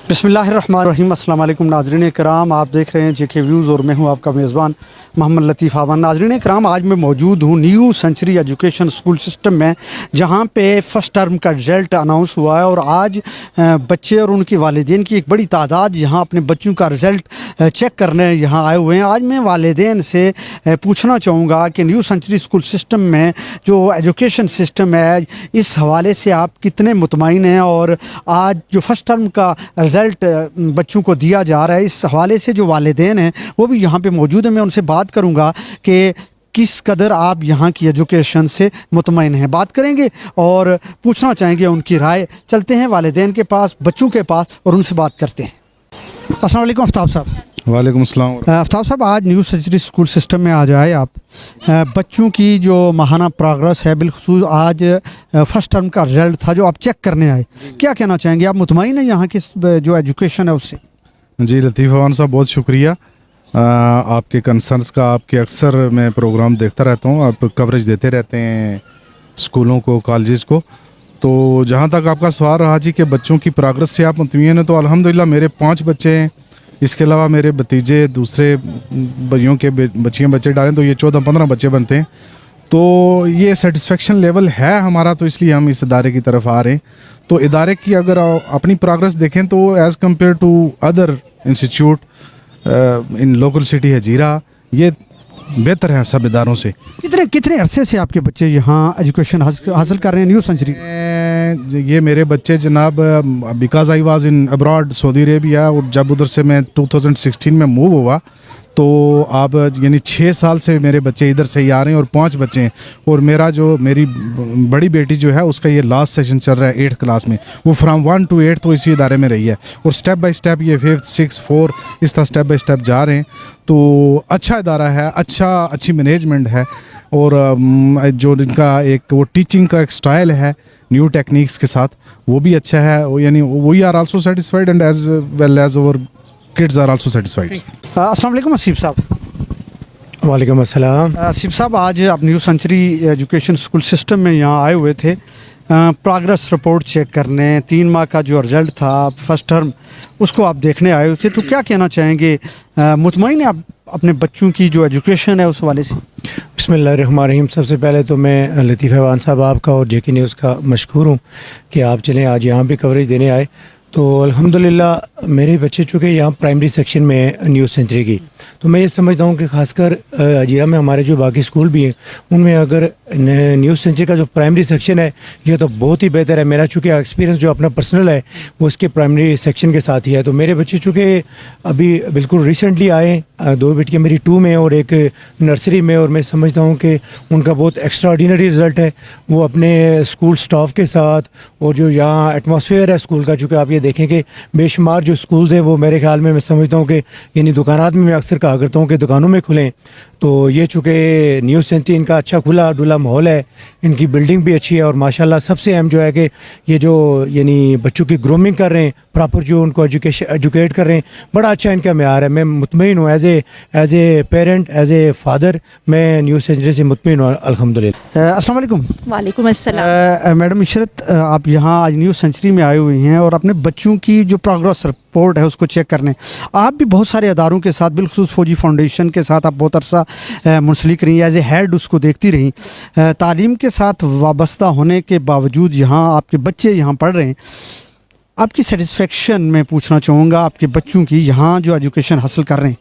बिस्मिल्लाहिर्रहमानिर्रहीम। अस्सलाम वालेकुम नाज़रीन कराम, आप देख रहे हैं जेके व्यूज़ और मैं हूं आपका मेज़बान मोहम्मद लतीफ़ आवान। नाज़रीन कराम, आज मैं मौजूद हूं new century education school system में, जहां पे फ़र्स्ट टर्म का रिज़ल्ट अनाउंस हुआ है और आज बच्चे और उनके वालिदैन की एक बड़ी तादाद यहां अपने बच्चों का रिज़ल्ट चेक करने यहां आए हुए हैं। आज मैं वालिदैन से पूछना चाहूँगा कि न्यू सेंचुरी स्कूल सिस्टम में जो एजुकेशन सिस्टम है, इस हवाले से आप कितने मुतमईन हैं, और आज जो फ़र्स्ट टर्म का रिज़ल्ट बच्चों को दिया जा रहा है, इस हवाले से जो वालिदैन हैं वो भी यहाँ पे मौजूद हैं। मैं उनसे बात करूँगा कि किस कदर आप यहाँ की एजुकेशन से मुतमईन हैं, बात करेंगे और पूछना चाहेंगे उनकी राय। चलते हैं वालिदैन के पास, बच्चों के पास, और उनसे बात करते हैं। अस्सलाम वालेकुम आफ्ताब साहब। वालेकुम अस्सलाम। आफ्ताब साहब, आज न्यू सेंचुरी स्कूल सिस्टम में आ जाए आप, बच्चों की जो माहाना प्रोग्रेस है, बिलखुसूस आज फ़र्स्ट टर्म का रिज़ल्ट था जो आप चेक करने आए, क्या कहना चाहेंगे? आप मुतमईन हैं यहाँ की जो एजुकेशन है उससे? जी लतीफ़ अवान साहब, बहुत शुक्रिया आपके कंसर्न्स का। आपके अक्सर मैं प्रोग्राम देखता रहता हूँ, आप कवरेज देते रहते हैं स्कूलों को, कॉलेजेस को। तो जहाँ तक आपका सवाल रहा जी कि बच्चों की प्रोग्रेस से आप मुतमईन हैं, तो अल्हम्दुलिल्लाह मेरे 5 बच्चे हैं। इसके अलावा मेरे भतीजे दूसरे भाइयों के बच्चे डालें तो ये 14-15 बच्चे बनते हैं। तो ये सेटिस्फेक्शन लेवल है हमारा, तो इसलिए हम इस इदारे की तरफ आ रहे हैं। तो इदारे की अगर अपनी प्रोग्रेस देखें तो as compared to other institute in local city है जीरा, ये बेहतर है सब इदारों से। कितने अरसे से आपके बच्चे यहाँ एजुकेशन हासिल कर रहे हैं न्यू सेंचुरी? ये मेरे बच्चे जनाब, because I was in abroad Saudi Arabia, और जब उधर से मैं 2016 में मूव हुआ तो आप यानी 6 साल से मेरे बच्चे इधर से ही आ रहे हैं, और 5 बच्चे हैं। और मेरी बड़ी बेटी जो है उसका ये लास्ट सेशन चल रहा है 8th क्लास में। वो फ्राम 1 to 8 तो इसी इदारे में रही है, और स्टेप बाय स्टेप ये 5th 6th 4 इस तरह स्टेप बाय स्टेप जा रहे हैं। तो अच्छा इदारा है, अच्छी मैनेजमेंट है, और जो इनका एक वो टीचिंग का एक स्टाइल है न्यू टेक्निक्स के साथ, वो भी अच्छा है। यानी we are also satisfied and as well as our kids are also satisfied. अस्सलाम वालेकुम असीफ साहब। वालेकुम अस्सलाम। असीफ साहब, आज आप new century education school system में यहाँ आए हुए थे प्रोग्रेस रिपोर्ट चेक करने। 3 माह का जो रिज़ल्ट था फर्स्ट टर्म, उसको आप देखने आए हुए थे, तो क्या कहना चाहेंगे? मुतमईन हैं आप अपने बच्चों की जो एजुकेशन है उस वाले से? बिस्मिल्लाहिर्रहमानिर्रहीम। सबसे पहले तो मैं लतीफ़ अवान साहब आपका और जेके न्यूज़ का मशकूर हूँ कि आप चलें आज यहाँ भी कवरेज देने आए। तो अल्हम्दुलिल्लाह मेरे बच्चे चूँकि यहाँ प्राइमरी सेक्शन में है न्यू सेंचुरी की, तो मैं ये समझता हूँ कि ख़ासकर अजीरा में हमारे जो बाकी स्कूल भी हैं उनमें अगर न्यू सेंचुरी का जो प्राइमरी सेक्शन है ये तो बहुत ही बेहतर है। मेरा चूँकि एक्सपीरियंस जो अपना पर्सनल है वो इसके प्राइमरी सेक्शन के साथ ही है। तो मेरे बच्चे चूँकि अभी बिल्कुल रिसेंटली आए, 2 बेटियाँ मेरी 2 में और एक नर्सरी में, और मैं समझता हूँ कि उनका बहुत एक्स्ट्रा ऑर्डिनरी रिज़ल्ट है। वो अपने स्कूल स्टाफ के साथ और जो यहाँ एटमॉस्फेयर है स्कूल का, चूँकि आप ये देखें कि बेशुमार जो स्कूल्स हैं वो मेरे ख्याल में, मैं समझता हूँ कि यानी दुकानात में मैं अक्सर कहा करता हूँ कि दुकानों में खुलें, तो ये चूँकि न्यू सेंचुरी इनका अच्छा खुला डुला माहौल है, इनकी बिल्डिंग भी अच्छी है, और माशाल्लाह सबसे अहम जो है कि ये जो यानी बच्चों की ग्रूमिंग कर रहे हैं, प्रॉपर जो उनको एजुकेट कर रहे हैं, बड़ा अच्छा इनका मेयार है। मैं मुतमईन हूँ as a parent, as a father, मैं न्यू सेंचुरी से मुतमईन हूँ अल्हम्दुलिल्लाह। अस्सलाम वालेकुम। वालेकुम अस्सलाम। मैडम इशरत, आप यहाँ आज न्यू सेंचुरी में आए हुए हैं और अपने बच्चों की जो प्रोग्रेस रिपोर्ट है उसको चेक करने। आप भी बहुत सारे अदारों के साथ, बिलखुसूस फौजी फाउंडेशन के साथ आप बहुत अरसा मुंसलिक रही, एज ए हेड उसको देखती रही। तालीम के साथ वाबस्ता होने के बावजूद यहाँ आपके बच्चे यहाँ पढ़ रहे हैं, आपकी सेटिस्फेक्शन में पूछना चाहूँगा, आपके बच्चों की यहाँ जो एजुकेशन हासिल कर रहे हैं,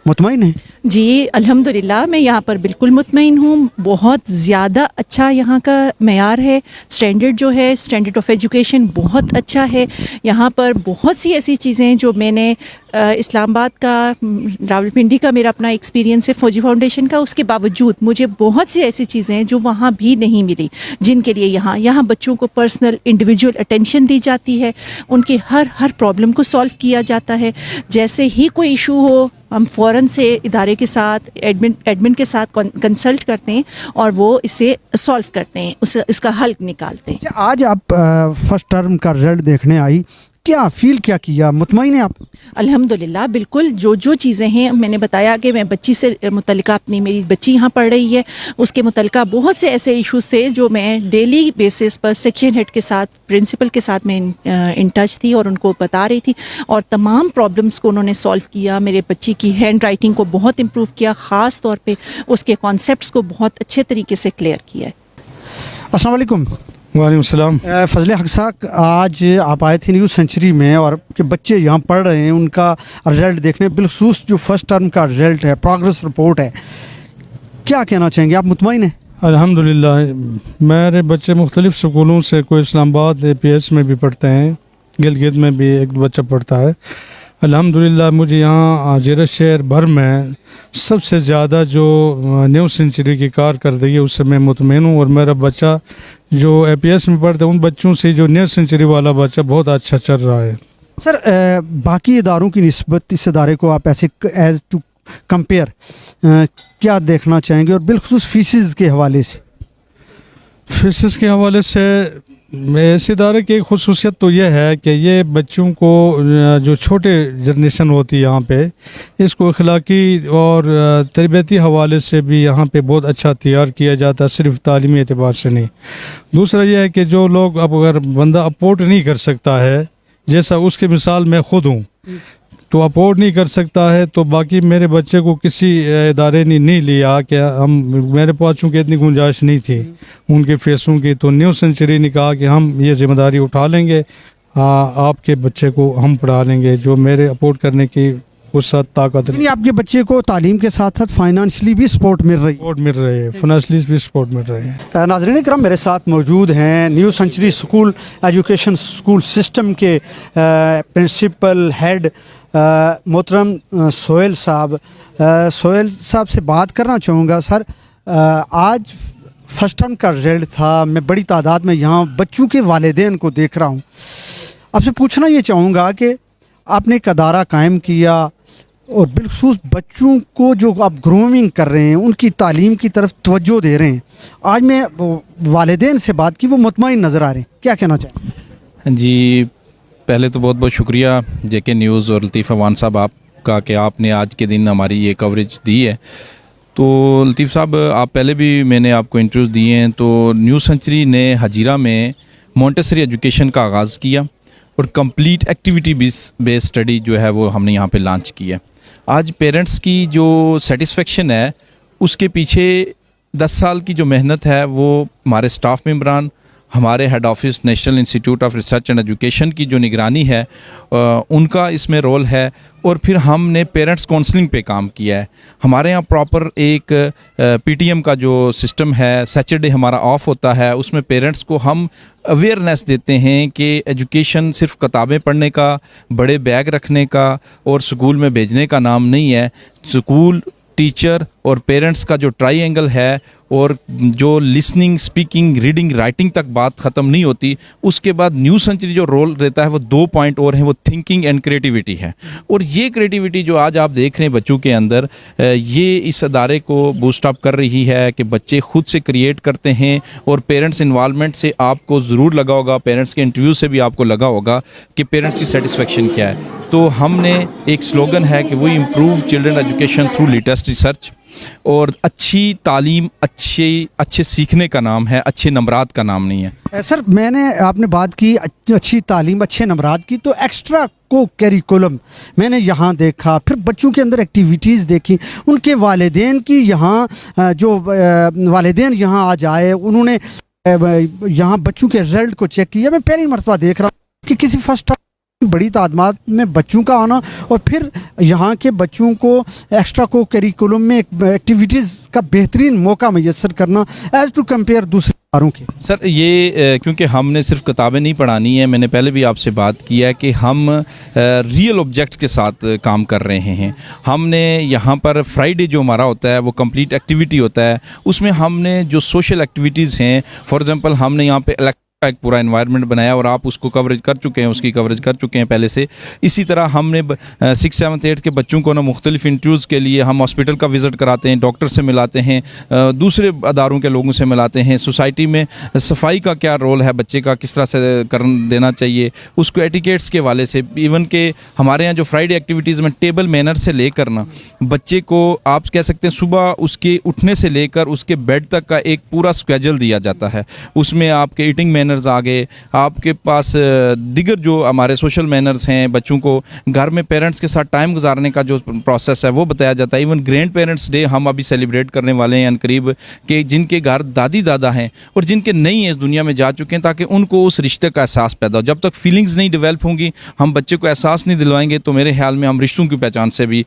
मुतमईन है? जी अल्हम्दुलिल्लाह, मैं यहाँ पर बिल्कुल मुतमईन हूँ। बहुत ज़्यादा अच्छा यहाँ का मेयार है, स्टैंडर्ड जो है, स्टैंडर्ड ऑफ एजुकेशन बहुत अच्छा है। यहाँ पर बहुत सी ऐसी चीज़ें हैं जो मैंने इस्लामाबाद का, रावलपिंडी का मेरा अपना एक्सपीरियंस है फौजी फाउंडेशन का, उसके बावजूद मुझे बहुत सी ऐसी चीज़ें हैं जो वहाँ भी नहीं मिली, जिनके लिए यहाँ बच्चों को पर्सनल इंडिविजुअल अटेंशन दी जाती है, उनकी हर प्रॉब्लम को सॉल्व किया जाता है। जैसे ही कोई इशू हो हम फ़ौरन से इदारे के साथ, एडमिन के साथ कंसल्ट करते हैं और वो इसे सॉल्व करते हैं, इसका हल निकालते हैं। आज आप फर्स्ट टर्म का रिजल्ट देखने आई, क्या फील क्या किया, मुतमईन है आप? अल्हम्दुलिल्लाह बिल्कुल जो चीज़ें हैं, मैंने बताया कि मैं बच्ची से मुतल्लिका, अपनी मेरी बच्ची यहाँ पढ़ रही है, उसके मुतल्लिका बहुत से ऐसे इश्यूज़ थे जो मैं डेली बेसिस पर सेक्शन हेड के साथ, प्रिंसिपल के साथ मैं इन टच थी और उनको बता रही थी, और तमाम प्रॉब्लम्स को उन्होंने सॉल्व किया। मेरे बच्ची की हैंड राइटिंग को बहुत इम्प्रूव किया, ख़ास तौर पे उसके कॉन्सेप्ट्स को बहुत अच्छे तरीके से क्लियर किया है। अस्सलाम वालेकुम। वालेकुम सलाम। फजले हक साहब, आज आप आए थे न्यू सेंचुरी में और के बच्चे यहाँ पढ़ रहे हैं, उनका रिजल्ट देखने, बिलखसूस जो फर्स्ट टर्म का रिजल्ट है, प्रोग्रेस रिपोर्ट है, क्या कहना चाहेंगे आप? मुतमईन हैं? अल्हम्दुलिल्लाह मेरे बच्चे मुख्तलिफ़ स्कूलों से, कोई इस्लामाबाद APS में भी पढ़ते हैं, गिलगित में भी एक बच्चा पढ़ता है। अल्हम्दुलिल्लाह मुझे यहाँ ज़ेरा शहर भर में सबसे ज़्यादा जो न्यू सेंचुरी की कारकर्दगी है उससे मैं मुतमईन हूँ, और मेरा बच्चा जो APS में पढ़ता है उन बच्चों से जो न्यू सेंचुरी वाला बच्चा बहुत अच्छा चल रहा है। सर, बाकी इदारों की निस्बत इस इदारे को आप ऐसे एज टू कंपेयर क्या देखना चाहेंगे, और बिलखसूस फीसिस के हवाले से? फीसिस के हवाले से इस इदारे की एक खुसूसियत तो यह है कि ये बच्चों को, जो छोटे जनरेशन होती है यहाँ पे, इसको अखलाकी और तरबियती हवाले से भी यहाँ पे बहुत अच्छा तैयार किया जाता है, सिर्फ तालीमी एतबार से नहीं। दूसरा यह है कि जो लोग, अब अगर बंदा अफोर्ड नहीं कर सकता है, जैसा उसकी मिसाल मैं खुद हूँ, तो अफोर्ड नहीं कर सकता है, तो बाकी मेरे बच्चे को किसी इदारे ने नहीं लिया कि हम, मेरे पास चूँकि इतनी गुंजाइश नहीं थी उनके फीसों की, तो न्यू सेंचुरी ने कहा कि हम ये जिम्मेदारी उठा लेंगे, आपके बच्चे को हम पढ़ा लेंगे, जो मेरे अफोर्ड करने की उस हद ताकत यानी आपके बच्चे को तालीम के साथ साथ फाइनेंशियली भी सपोर्ट मिल रही है, फाइनेंशियली भी सपोर्ट मिल रहे हैं। नाज़रीन इकराम, मेरे साथ मौजूद हैं new century school education school system के प्रिंसिपल हेड मोहतरम सोहेल साहब। सोहेल साहब से बात करना चाहूँगा। सर, आज फर्स्ट टर्म का रिजल्ट था, मैं बड़ी तादाद में यहाँ बच्चों के वालिदैन को देख रहा हूँ। आपसे पूछना ये चाहूँगा कि आपने एक अदारा कायम किया और बिलखसूस बच्चों को जो आप ग्रूमिंग कर रहे हैं, उनकी तालीम की तरफ तवज्जो दे रहे हैं। आज मैं वालिदैन से बात की, वो मुतमईन नज़र आ रहे हैं, क्या कहना चाहें? जी, पहले तो बहुत बहुत शुक्रिया JK न्यूज़ और लतीफ़ अवान साहब आपका कि आपने आज के दिन हमारी ये कवरेज दी है। तो लतीफ़ साहब, आप पहले भी मैंने आपको इंटरव्यूज़ दिए हैं। तो न्यू सेंचुरी ने हजीरा में मॉन्टेसरी एजुकेशन का आगाज़ किया और कंप्लीट एक्टिविटी बेस्ड स्टडी जो है वो हमने यहाँ पे लॉन्च की है। आज पेरेंट्स की जो सेटिस्फेक्शन है, उसके पीछे 10 साल की जो मेहनत है वो हमारे स्टाफ मेंबरान, हमारे head office national institute of research and education की जो निगरानी है उनका इसमें रोल है, और फिर हमने पेरेंट्स काउंसलिंग पे काम किया है। हमारे यहाँ प्रॉपर एक PTM का जो सिस्टम है, सैटरडे हमारा ऑफ होता है, उसमें पेरेंट्स को हम अवेयरनेस देते हैं कि एजुकेशन सिर्फ किताबें पढ़ने का, बड़े बैग रखने का और स्कूल में भेजने का नाम नहीं है। स्कूल, टीचर और पेरेंट्स का जो ट्राई-एंगल है, और जो लिसनिंग, स्पीकिंग, रीडिंग, राइटिंग तक बात ख़त्म नहीं होती। उसके बाद न्यू सेंचुरी जो रोल रहता है वो 2 पॉइंट और हैं, वो थिंकिंग एंड क्रिएटिविटी है। और ये क्रिएटिविटी जो आज आप देख रहे हैं बच्चों के अंदर, ये इस अदारे को बूस्ट अप कर रही है कि बच्चे खुद से क्रिएट करते हैं। और पेरेंट्स इन्वॉल्वमेंट से आपको ज़रूर लगा होगा, पेरेंट्स के इंटरव्यू से भी आपको लगा होगा कि पेरेंट्स की सेटिस्फेक्शन क्या है। तो हमने एक स्लोगन है कि we improve children education through latest research, और अच्छी तालीम अच्छे सीखने का नाम है, अच्छे नंबरात का नाम नहीं है। सर, आपने बात की अच्छी तालीम, अच्छे नंबरात की, तो एक्स्ट्रा को करिकुलम मैंने यहाँ देखा, फिर बच्चों के अंदर एक्टिविटीज़ देखी, उनके वालिदैन की यहाँ जो वालिदैन यहाँ आज आए, उन्होंने यहाँ बच्चों के रिजल्ट को चेक किया। मैं पहली मरतबा देख रहा हूँ कि किसी फर्स्ट बड़ी तादाद में बच्चों का आना, और फिर यहाँ के बच्चों को एक्स्ट्रा को करिकुलम में एक्टिविटीज़ का बेहतरीन मौका मैसर करना एज़ टू कंपेयर दूसरे इदारों के। सर, ये क्योंकि हमने सिर्फ किताबें नहीं पढ़ानी है, मैंने पहले भी आपसे बात किया है कि हम रियल ऑब्जेक्ट्स के साथ काम कर रहे हैं। हमने यहाँ पर फ्राइडे जो हमारा होता है वो कंप्लीट एक्टिविटी होता है, उसमें हमने जो सोशल एक्टिविटीज़ हैं, फॉर एग्जांपल हमने यहाँ पे एक पूरा एनवायरनमेंट बनाया और आप उसको कवरेज कर चुके हैं, उसकी कवरेज कर चुके हैं पहले से। इसी तरह हमने 6, 7, 8 के बच्चों को ना मुख्तलिफ इंटरव्यूज़ के लिए हम हॉस्पिटल का विज़िट कराते हैं, डॉक्टर से मिलाते हैं, दूसरे अदारों के लोगों से मिलाते हैं। सोसाइटी में सफाई का क्या रोल है, बच्चे का किस तरह से कर देना चाहिए, उसको एटिकेट्स के वाले से, इवन के हमारे यहाँ जो फ्राइडे एक्टिविटीज़ में टेबल मैनर से लेकर ना बच्चे को आप कह सकते हैं सुबह उसके उठने से लेकर उसके बेड तक का एक पूरा स्केड्यूल दिया जाता है। उसमें आपके ईटिंग मैनर्स आ गए, आपके पास दिगर जो हमारे सोशल मैनर्स हैं, बच्चों को घर में पेरेंट्स के साथ टाइम गुजारने का जो प्रोसेस है वो बताया जाता है। इवन ग्रैंड पेरेंट्स डे हम अभी सेलिब्रेट करने वाले हैं अनकरीब, कि जिनके घर दादी दादा हैं और जिनके नहीं है इस दुनिया में जा चुके हैं, ताकि उनको उस रिश्ते का एहसास पैदा हो। जब तक फीलिंग्स नहीं डेवलप होंगी, हम बच्चे को एहसास नहीं दिलवाएंगे, तो मेरे ख्याल में हम रिश्तों की पहचान से भी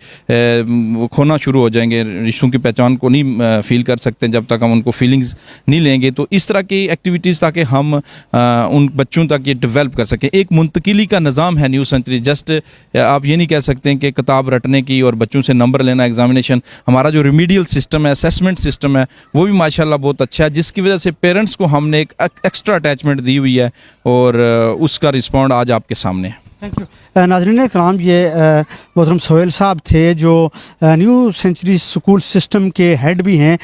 खोना शुरू हो जाएंगे। रिश्तों की पहचान को नहीं फील कर सकते जब तक हम उनको फीलिंग्स नहीं लेंगे। तो इस तरह की एक्टिविटीज़ ताकि हम उन बच्चों तक ये डेवलप कर सकें। एक मुंतकिली का निज़ाम है न्यू सेंचुरी। जस्ट आप ये नहीं कह सकते हैं कि किताब रटने की और बच्चों से नंबर लेना, एग्जामिनेशन। हमारा जो रिमीडियल सिस्टम है, असेसमेंट सिस्टम है, वो भी माशाल्लाह बहुत अच्छा है, जिसकी वजह से पेरेंट्स को हमने एक एक्स्ट्रा अटैचमेंट दी हुई है और उसका रिस्पॉन्ड आज आपके सामने है। Thank you. नाज़रीन कराम, ये मोहतरम सोहेल साहब थे जो न्यू सेंचुरी स्कूल सिस्टम के हेड भी हैं।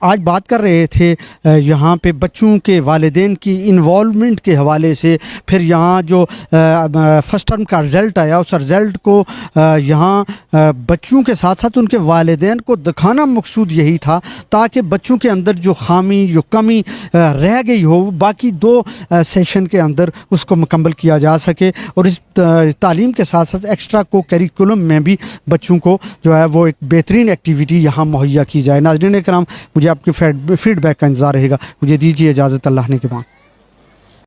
आज बात कर रहे थे यहाँ पे बच्चों के वालिदैन की इन्वॉल्वमेंट के हवाले से। फिर यहाँ जो फर्स्ट टर्म का रिज़ल्ट आया, उस रिज़ल्ट को यहाँ बच्चों के साथ साथ उनके वालिदैन को दिखाना मकसूद यही था, ताकि बच्चों के अंदर जो खामी, जो कमी रह गई हो, बाकी 2 सेशन के अंदर उसको मुकम्मल किया जा सके। और इस तालीम के साथ साथ एक्स्ट्रा को करिकुलम में भी बच्चों को जो है वो एक बेहतरीन एक्टिविटी यहाँ मुहैया की जाए। नाज़रीन कराम, मुझे आपके फीडबैक का इंतज़ार रहेगा। मुझे दीजिए इजाज़त, अल्लाह ने के बाद।